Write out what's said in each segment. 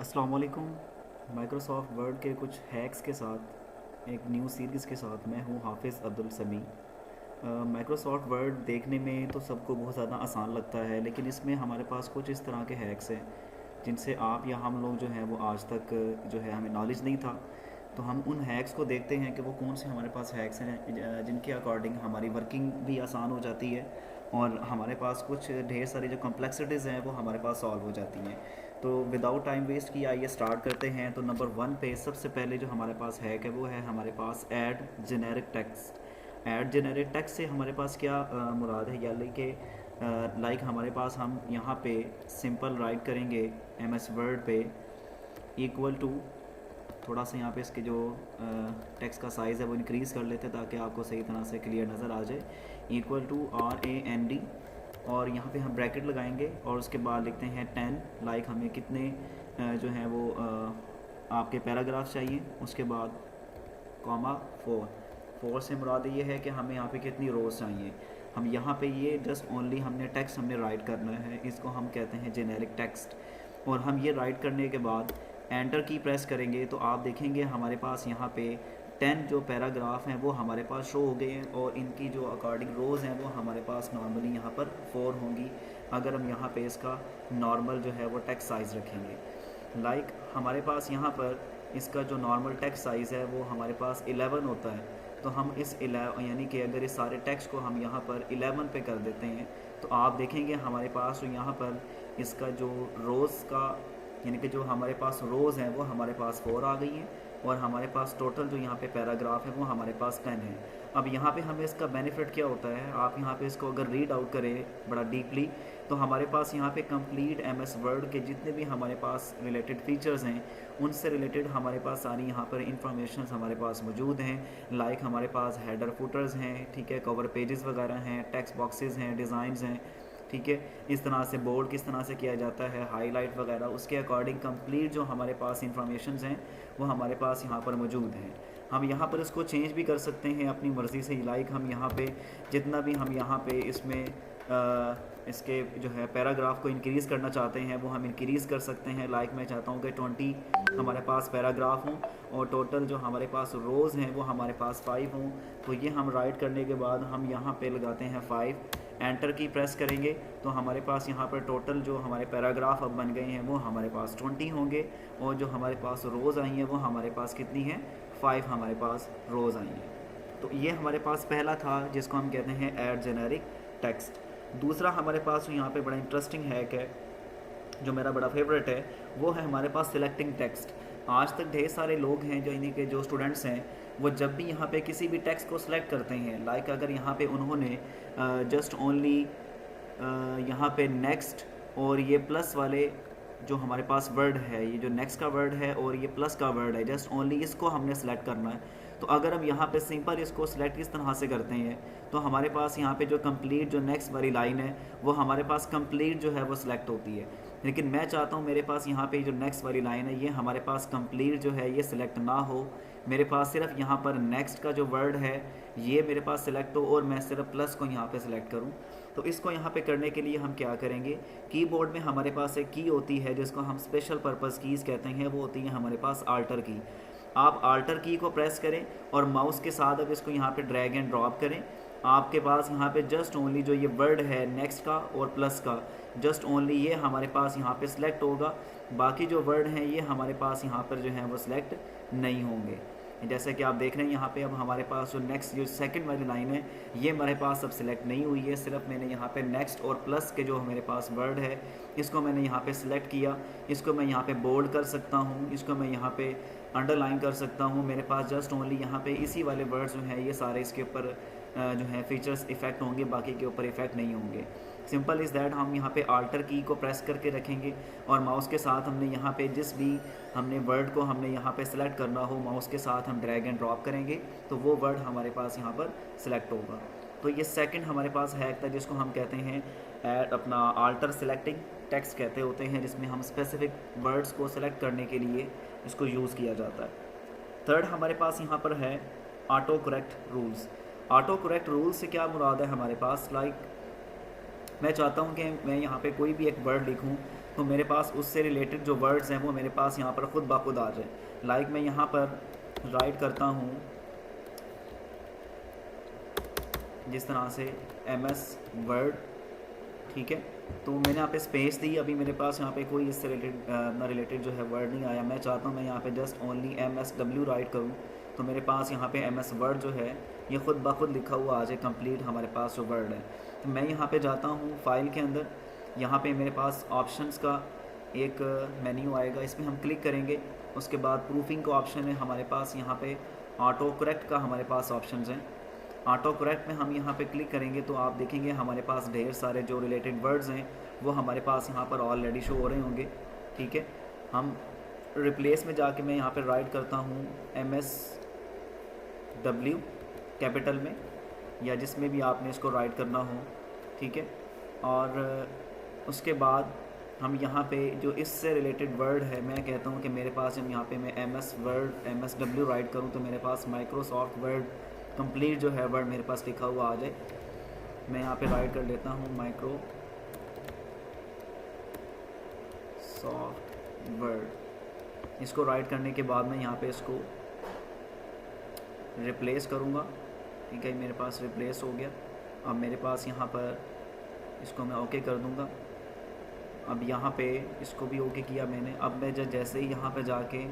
अस्सलाम वालेकुम। Microsoft word के कुछ हैक्स के साथ एक न्यू सीरीज़ के साथ मैं हूँ हाफिज़ अब्दुल समी। माइक्रोसॉफ्ट वर्ड देखने में तो सबको बहुत ज़्यादा आसान लगता है, लेकिन इसमें हमारे पास कुछ इस तरह के हैक्स हैं जिनसे आप या हम लोग जो हैं वो आज तक जो है हमें नॉलेज नहीं था। तो हम उन हैक्स को देखते हैं कि वो कौन से हमारे पास हैक्स हैं जिनके अकॉर्डिंग हमारी वर्किंग भी आसान हो जाती है और हमारे पास कुछ ढेर सारी जो कॉम्प्लेक्सिटीज़ हैं वो हमारे पास सॉल्व हो जाती हैं। तो विदाउट टाइम वेस्ट किए आइए स्टार्ट करते हैं। तो नंबर वन पे सबसे पहले जो हमारे पास हैक है वो है हमारे पास add generic text. Add generic text से हमारे पास क्या मुराद है, यानी कि लाइक हमारे पास हम यहाँ पे सिंपल राइट करेंगे एम एस वर्ड पे इक्वल टू, थोड़ा सा यहाँ पे इसके जो टेक्स्ट का साइज़ है वो इंक्रीज़ कर लेते हैं ताकि आपको सही तरह से क्लियर नज़र आ जाए। इक्वल टू RAND और यहाँ पे हम ब्रैकेट लगाएंगे और उसके बाद लिखते हैं 10। लाइक हमें कितने जो हैं वो आपके पैराग्राफ चाहिए। उसके बाद कॉमा 4 से मुराद ये है कि हमें यहाँ पे कितनी रोज़ चाहिए। हम यहाँ पे ये जस्ट ओनली हमने टेक्स्ट हमने राइट करना है, इसको हम कहते हैं जेनेरिक टेक्स्ट। और हम ये राइट करने के बाद एंटर की प्रेस करेंगे तो आप देखेंगे हमारे पास यहाँ पे 10 जो पैराग्राफ हैं वो हमारे पास शो हो गए हैं और इनकी जो अकॉर्डिंग रोज़ हैं वो हमारे पास नॉर्मली यहाँ पर 4 होंगी अगर हम यहाँ पे इसका नॉर्मल जो है वो टेक्स्ट साइज़ रखेंगे। लाइक हमारे पास यहाँ पर इसका जो नॉर्मल टेक्स्ट साइज़ है वो हमारे पास 11 होता है। तो हम इस 11 यानी कि अगर इस सारे टेक्स्ट को हम यहाँ पर 11 पे कर देते हैं तो आप देखेंगे हमारे पास जो यहाँ पर इसका जो रोज़ का यानी कि जो हमारे पास रोज़ हैं वो हमारे पास 4 आ गई हैं और हमारे पास टोटल जो यहाँ पे पैराग्राफ है वो हमारे पास 10 है। अब यहाँ पे हमें इसका बेनिफिट क्या होता है, आप यहाँ पे इसको अगर रीड आउट करें बड़ा डीपली तो हमारे पास यहाँ पे कंप्लीट MS वर्ड के जितने भी हमारे पास रिलेटेड फीचर्स हैं उनसे रिलेटेड हमारे पास सारी यहाँ पर इंफॉर्मेशन हमारे पास मौजूद हैं। लाइक हमारे पास हेडर फुटर्स हैं, ठीक है, कवर पेजेस वगैरह हैं, टेक्स्ट बॉक्सेस हैं, डिज़ाइंस हैं, ठीक है, इस तरह से बोल्ड किस तरह से किया जाता है, हाईलाइट वगैरह, उसके अकॉर्डिंग कंप्लीट जो हमारे पास इंफॉर्मेशंस हैं वो हमारे पास यहाँ पर मौजूद हैं। हम यहाँ पर इसको चेंज भी कर सकते हैं अपनी मर्ज़ी से। लाइक हम यहाँ पे जितना भी हम यहाँ पे इसमें इसके जो है पैराग्राफ को इंक्रीज़ करना चाहते हैं वो हम इंक्रीज़ कर सकते हैं। लाइक मैं चाहता हूँ कि 20 हमारे पास पैराग्राफ हों और टोटल जो हमारे पास रोज़ हैं वो हमारे पास 5 हों। तो ये हम राइट करने के बाद हम यहाँ पे लगाते हैं 5, एंटर की प्रेस करेंगे तो हमारे पास यहाँ पर टोटल जो हमारे पैराग्राफ अब बन गए हैं वो हमारे पास 20 होंगे और जो हमारे पास रोज़ आई हैं वो हमारे पास कितनी हैं, 5 हमारे पास रोज़ आई हैं। तो ये हमारे पास पहला था जिसको हम कहते हैं ऐड जेनेरिक टेक्स्ट। दूसरा हमारे पास यहाँ पे बड़ा इंटरेस्टिंग हैक है जो मेरा बड़ा फेवरेट है, वो है हमारे पास सिलेक्टिंग टेक्स्ट। आज तक ढेर सारे लोग हैं जो इन्हीं के जो स्टूडेंट्स हैं वो जब भी यहाँ पे किसी भी टेक्स्ट को सिलेक्ट करते हैं, लाइक अगर यहाँ पे उन्होंने जस्ट ओनली यहाँ पे नेक्स्ट और ये प्लस वाले जो हमारे पास वर्ड है, ये जो नेक्स्ट का वर्ड है और ये प्लस का वर्ड है, जस्ट ओनली इसको हमने सेलेक्ट करना है। तो अगर हम यहाँ पे सिंपल इसको सिलेक्ट किस तरह से करते हैं तो हमारे पास यहाँ पे जो कंप्लीट जो नेक्स्ट वाली लाइन है वो हमारे पास कंप्लीट जो है वो सिलेक्ट होती है। लेकिन मैं चाहता हूँ मेरे पास यहाँ पे जो नेक्स्ट वाली लाइन है ये हमारे पास कंप्लीट जो है ये सिलेक्ट ना हो, मेरे पास सिर्फ यहाँ पर नेक्स्ट का जो वर्ड है ये मेरे पास सिलेक्ट हो और मैं सिर्फ प्लस को यहाँ पे सिलेक्ट करूँ। तो इसको यहाँ पे करने के लिए हम क्या करेंगे, कीबोर्ड में हमारे पास एक की होती है जिसको हम स्पेशल पर्पज़ कीज़ कहते हैं, वो होती है हमारे पास आल्टर की। आप आल्टर की को प्रेस करें और माउस के साथ अब इसको यहाँ पे ड्रैग एंड ड्रॉप करें। आपके पास यहाँ पे जस्ट ओनली जो ये वर्ड है नेक्स्ट का और प्लस का, जस्ट ओनली ये हमारे पास यहाँ पे सिलेक्ट होगा, बाकी जो वर्ड हैं ये हमारे पास यहाँ पर जो है वो सिलेक्ट नहीं होंगे। जैसे कि आप देख रहे हैं यहाँ पे अब हमारे पास जो नेक्स्ट जो सेकंड वाली लाइन है ये हमारे पास अब सिलेक्ट नहीं हुई है, सिर्फ मैंने यहाँ पे नेक्स्ट और प्लस के जो मेरे पास वर्ड है इसको मैंने यहाँ पे सिलेक्ट किया। इसको मैं यहाँ पे बोल्ड कर सकता हूँ, इसको मैं यहाँ पे अंडरलाइन कर सकता हूँ। मेरे पास जस्ट ओनली यहाँ पे इसी वाले वर्ड्स जो हैं ये सारे इसके ऊपर जो है फीचर्स इफ़ेक्ट होंगे, बाकी के ऊपर इफ़ेक्ट नहीं होंगे। Simple is that. हम यहाँ पे आल्टर की को प्रेस करके रखेंगे और माउस के साथ हमने यहाँ पे जिस भी हमने वर्ड को हमने यहाँ पे सिलेक्ट करना हो माउस के साथ हम ड्रैग एंड ड्रॉप करेंगे तो वो वर्ड हमारे पास यहाँ पर सिलेक्ट होगा। तो ये सेकंड हमारे पास हैक था जिसको हम कहते हैं अपना आल्टर सिलेक्टिंग टेक्स्ट कहते होते हैं, जिसमें हम स्पेसिफिक वर्ड्स को सिलेक्ट करने के लिए इसको यूज़ किया जाता है। थर्ड हमारे पास यहाँ पर है auto correct rules. Auto correct rule से क्या मुराद है हमारे पास, लाइक मैं चाहता हूँ कि मैं यहाँ पे कोई भी एक वर्ड लिखूँ तो मेरे पास उससे रिलेटेड जो वर्ड्स हैं वो मेरे पास यहाँ पर ख़ुद ब खुद आ जाए। लाइक मैं यहाँ पर राइट करता हूँ जिस तरह से MS वर्ड, ठीक है। तो मैंने यहाँ पे स्पेस दी, अभी मेरे पास यहाँ पे कोई इससे रिलेटेड जो है वर्ड नहीं आया। मैं चाहता हूँ मैं यहाँ पे जस्ट ओनली MSW राइट करूँ, तो मेरे पास यहाँ पे MS वर्ड जो है ये ख़ुद ब खुद लिखा हुआ आ जाए कंप्लीट हमारे पास जो वर्ड है। तो मैं यहाँ पे जाता हूँ फाइल के अंदर, यहाँ पे मेरे पास ऑप्शंस का एक मेन्यू आएगा, इसमें हम क्लिक करेंगे। उसके बाद प्रूफिंग का ऑप्शन है हमारे पास, यहाँ पे ऑटो करेक्ट का हमारे पास ऑप्शंस हैं। ऑटो करेक्ट में हम यहाँ पे क्लिक करेंगे तो आप देखेंगे हमारे पास ढेर सारे जो रिलेटेड वर्ड्स हैं वो हमारे पास यहाँ पर ऑलरेडी शो हो रहे होंगे, ठीक है। हम रिप्लेस में जाके मैं यहाँ पे राइट करता हूँ MSW कैपिटल में, या जिसमें भी आपने इसको राइट करना हो, ठीक है। और उसके बाद हम यहाँ पे जो इससे रिलेटेड वर्ड है, मैं कहता हूँ कि मेरे पास जब यहाँ पे मैं MSW राइट करूँ तो मेरे पास माइक्रोसॉफ्ट वर्ड कंप्लीट जो है वर्ड मेरे पास लिखा हुआ आ जाए। मैं यहाँ पे राइट कर लेता हूँ माइक्रोसॉफ्ट वर्ड। इसको राइट करने के बाद मैं यहाँ पे इसको रिप्लेस करूँगा, ठीक है। मेरे पास रिप्लेस हो गया। अब मेरे पास यहाँ पर इसको मैं ओके कर दूँगा। अब यहाँ पे इसको भी ओके किया मैंने। अब मैं जैसे ही यहाँ पे जाके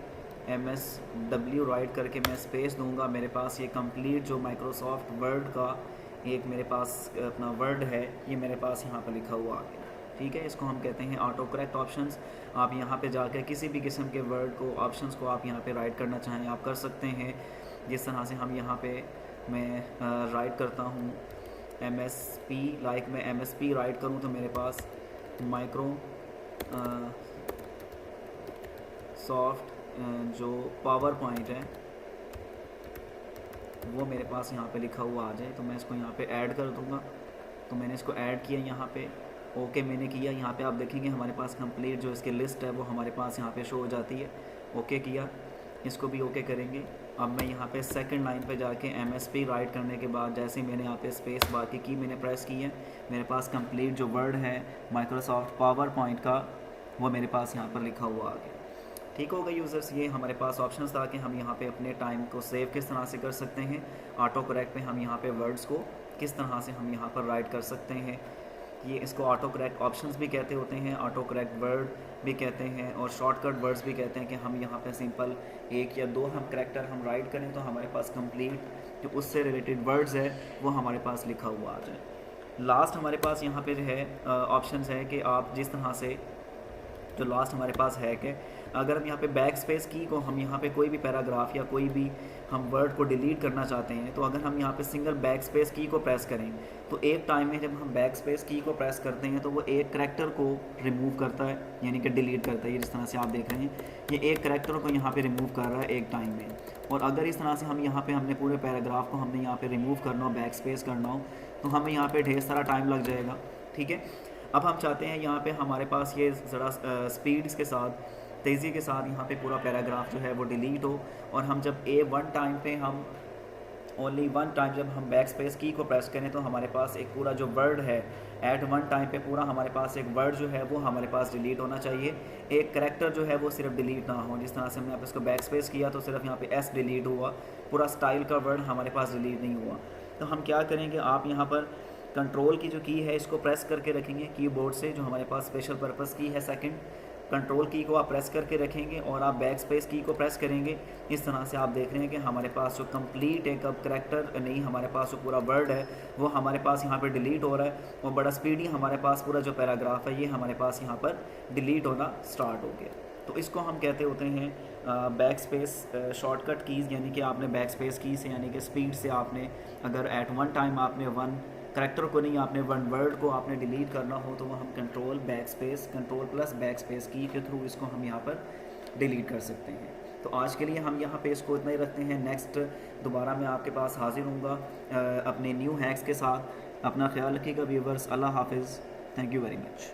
MSW राइट करके मैं स्पेस दूंगा, मेरे पास ये कंप्लीट जो माइक्रोसॉफ्ट वर्ड का एक मेरे पास अपना वर्ड है ये मेरे पास यहाँ पर लिखा हुआ आ गया, ठीक है। इसको हम कहते हैं ऑटो करेक्ट ऑप्शंस। आप यहाँ पे जाकर किसी भी किस्म के वर्ड को, ऑप्शंस को आप यहाँ पे राइट करना चाहें आप कर सकते हैं। जिस तरह से हम यहाँ पे मैं राइट करता हूँ MSP, लाइक मैं MSP राइट करूँ तो मेरे पास माइक्रोसॉफ्ट जो पावर पॉइंट है वो मेरे पास यहाँ पे लिखा हुआ आ जाए। तो मैं इसको यहाँ पे ऐड कर दूँगा। तो मैंने इसको ऐड किया, यहाँ पे ओके मैंने किया। यहाँ पे आप देखेंगे हमारे पास कंप्लीट जो इसकी लिस्ट है वो हमारे पास यहाँ पे शो हो जाती है। ओके किया, इसको भी ओके करेंगे। अब मैं यहाँ पे सेकंड लाइन पे जाके MSP राइट करने के बाद जैसे ही मैंने यहाँ पे स्पेस बार की मैंने प्रेस की है, मेरे पास कंप्लीट जो वर्ड है माइक्रोसॉफ्ट पावर पॉइंट का वो मेरे पास यहाँ पर लिखा हुआ आ गया। ठीक होगा यूज़र्स, ये हमारे पास ऑप्शंस था कि हम यहाँ पे अपने टाइम को सेव किस तरह से कर सकते हैं। ऑटो करेक्ट पे हम यहाँ पे वर्ड्स को किस तरह से हम यहाँ पर राइट कर सकते हैं। ये इसको ऑटो करेक्ट ऑप्शंस भी कहते होते हैं, ऑटो करेक्ट वर्ड भी कहते हैं, और शॉर्टकट वर्ड्स भी कहते हैं कि हम यहाँ पे सिंपल एक या दो हम करैक्टर हम राइट करें तो हमारे पास कंप्लीट जो उससे रिलेटेड वर्ड्स है वो हमारे पास लिखा हुआ आ जाए। लास्ट हमारे पास यहाँ पे जो है ऑप्शंस है कि आप जिस तरह से जो लास्ट हमारे पास है कि अगर हम यहाँ पे बैक स्पेस की को हम यहाँ पे कोई भी पैराग्राफ या कोई भी हम वर्ड को डिलीट करना चाहते हैं, तो अगर हम यहाँ पे सिंगल बैक स्पेस की को प्रेस करें तो एक टाइम में जब हम बैक स्पेस की को प्रेस करते हैं तो वो एक करैक्टर को रिमूव करता है, यानी कि डिलीट करता है। ये जिस तरह से आप देख रहे हैं ये एक करैक्टर को यहाँ पे रिमूव कर रहा है एक टाइम में। और अगर इस तरह से हम यहाँ पे हमने पूरे पैराग्राफ को हमने यहाँ पे रिमूव करना हो, बैक स्पेस करना हो, तो हमें यहाँ पे ढेर सारा टाइम लग जाएगा। ठीक है, अब हम चाहते हैं यहाँ पे हमारे पास ये ज़रा स्पीड्स के साथ, तेज़ी के साथ यहाँ पे पूरा पैराग्राफ जो है वो डिलीट हो, और हम जब वन टाइम पे हम ओनली वन टाइम जब हम बैक स्पेस की को प्रेस करें तो हमारे पास एक पूरा जो वर्ड है एट वन टाइम पे पूरा हमारे पास एक वर्ड जो है वो हमारे पास डिलीट होना चाहिए। एक करैक्टर जो है वो सिर्फ डिलीट ना हो। जिस तरह से हमने यहाँ पे इसको बैक स्पेस किया तो सिर्फ यहाँ पे एस डिलीट हुआ, पूरा स्टाइल का वर्ड हमारे पास डिलीट नहीं हुआ। तो हम क्या करेंगे, आप यहाँ पर कंट्रोल की जो की है इसको प्रेस करके रखेंगे कीबोर्ड से, जो हमारे पास स्पेशल पर्पस की है सेकंड, कंट्रोल की को आप प्रेस करके रखेंगे और आप बैक स्पेस की को प्रेस करेंगे। इस तरह से आप देख रहे हैं कि हमारे पास जो कंप्लीट एक अब करैक्टर नहीं, हमारे पास जो पूरा वर्ड है वो हमारे पास यहाँ पर डिलीट हो रहा है, और बड़ा स्पीडी हमारे पास पूरा जो पैराग्राफ है ये हमारे पास यहाँ पर डिलीट होना स्टार्ट हो गया। तो इसको हम कहते होते हैं बैक स्पेस शॉर्टकट कीज़, यानी कि आपने बैक स्पेस की से यानी कि स्पीड से आपने अगर एट वन टाइम आपने वन करैक्टर को नहीं, आपने वन वर्ड को आपने डिलीट करना हो तो वो हम control back space, control plus back space की के थ्रू इसको हम यहाँ पर डिलीट कर सकते हैं। तो आज के लिए हम यहाँ पे इसको इतना ही रखते हैं। नेक्स्ट दोबारा मैं आपके पास हाजिर हूँगा अपने न्यू हैक्स के साथ। अपना ख्याल रखिएगा व्यूवर्स। अल्लाह हाफिज़। Thank you very much.